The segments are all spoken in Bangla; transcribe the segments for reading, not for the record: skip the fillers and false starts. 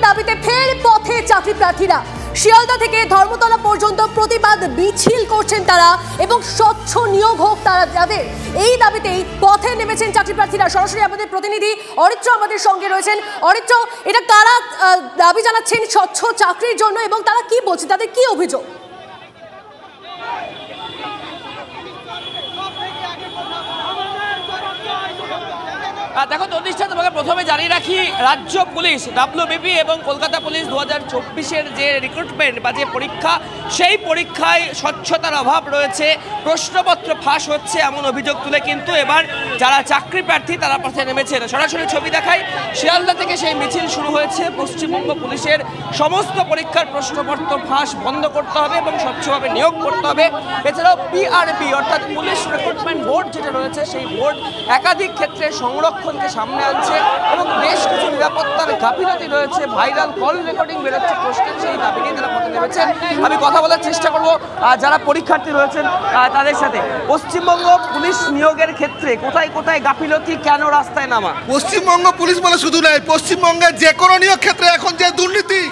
দাবিতে ফের পথে চাকরি প্রার্থীরা। শিয়ালদা থেকে ধর্মতলা পর্যন্ত প্রতিবাদ মিছিল করছেন তারা এবং স্বচ্ছ নিয়োগ হোক তারা যাদের, এই দাবিতেই পথে নেমেছেন চাকরি প্রার্থীরা। সরাসরি আমাদের প্রতিনিধি অরিত্র আমাদের সঙ্গে রয়েছেন। অরিত্র, এটা কারা দাবি জানাচ্ছেন স্বচ্ছ চাকরির জন্য এবং তারা কি বলছে, তাদের কি অভিযোগ? দেখো তনিষ্ঠা, তোমাকে প্রথমে জানিয়ে রাখি, রাজ্য পুলিশ ডাব্লিউবিপি এবং কলকাতা পুলিশ 2024-এর যে রিক্রুটমেন্ট বা যে পরীক্ষা, সেই পরীক্ষায় স্বচ্ছতার অভাব রয়েছে, প্রশ্নপত্র ফাঁস হচ্ছে এমন অভিযোগ তুলে কিন্তু এবার যারা চাকরি প্রার্থী তারা পথে নেমেছেন। সরাসরি ছবি দেখাই, শিয়ালদা থেকে সেই মিছিল শুরু হয়েছে। পশ্চিমবঙ্গ পুলিশের সমস্ত পরীক্ষার প্রশ্নপত্র ফাঁস বন্ধ করতে হবে এবং স্বচ্ছভাবে নিয়োগ করতে হবে। এছাড়াও পিআরবি অর্থাৎ পুলিশ রিক্রুটমেন্ট বোর্ড যেটা রয়েছে, সেই বোর্ড একাধিক ক্ষেত্রে সংরক্ষণকে সামনে আনছে এবং বেশ কিছু নিরাপত্তার গাফিলতি রয়েছে, ভাইরাল কল রেকর্ডিং বেরোচ্ছে প্রশ্নের, সেই দাবি নিয়ে তারা পথে নেমেছে। আমি কথা বলার চেষ্টা করবো যারা পরীক্ষার্থী রয়েছেন তাদের সাথে। পশ্চিমবঙ্গ পুলিশ নিয়োগের ক্ষেত্রে কোথায় কোথায় গাফিলতি, কেন রাস্তায় নামা? পশ্চিমবঙ্গ পুলিশ বলে শুধু নয়, পশ্চিমবঙ্গের যে কোনো নিয়োগ ক্ষেত্রে এখন যে দুর্নীতি,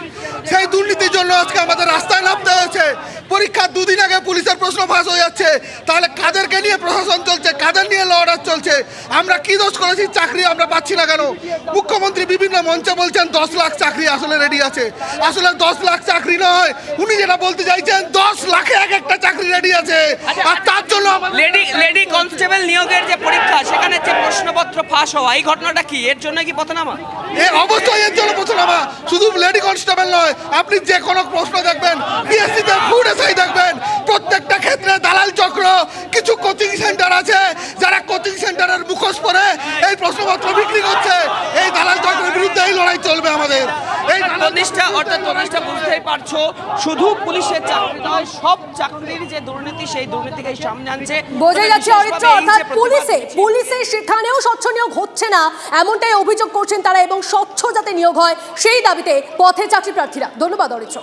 সেই দুর্নীতির জন্য আজকে আমাদের রাস্তায় নামতে হয়েছে। পরীক্ষার দুদিন আগে পুলিশের প্রশ্ন ফাঁস হয়ে যাচ্ছে, তাহলে কাদেরকে নিয়ে প্রশাসন চলছে, কাদের নিয়ে ল অর্ডার চলছে? আমরা কি দোষ করেছি? চাকরি আমরা পাচ্ছি না কেন? মুখ্যমন্ত্রী বিভিন্ন মঞ্চে বলছেন 10 লাখ চাকরি আসলে রেডি আছে। আসলে 10 লাখ চাকরি নয়, উনি যেটা বলতে চাইছেন 10 লাখে এক একটা চাকরি রেডি আছে। আর তার জন্য লেডি কনস্টেবল নিয়োগের যে পরীক্ষা, সেখানে যে প্রশ্নপত্র ফাঁস হওয়া, এই ঘটনাটা কি, এর জন্য কি পথে নামা? অবশ্যই এর জন্য পথে নামা। শুধু লেডি কনস্টেবল নয়, আপনি যে কোনো প্রশ্ন দেখবেন, বিএসসিতে ফুড এসআই দেখবেন, প্রত্যেকটা ক্ষেত্রে দালাল চক্র। কিছু কোচিং সেন্টার আছে যারা কোচিং সেন্টারের মুখোশ পরে এই প্রশ্নপত্র বিক্রি করছে। এই দালাল চক্রের বিরুদ্ধে এই লড়াই চলবে আমাদের। এই তনিষ্ঠা, বুঝতেই পারছো, শুধু পুলিশের চাকরি নয়, সব চাকরির যে দুর্নীতি, সেই দুর্নীতিকে সামনে আনছে। বোঝা যাচ্ছে অরিত্র, অর্থাৎ পুলিশে সেখানেও স্বচ্ছ নিয়োগ হচ্ছে না, এমনটাই অভিযোগ করছেন তারা এবং স্বচ্ছ যাতে নিয়োগ হয় সেই দাবিতে পথে চাকরি প্রার্থীরা। ধন্যবাদ অরিত্র।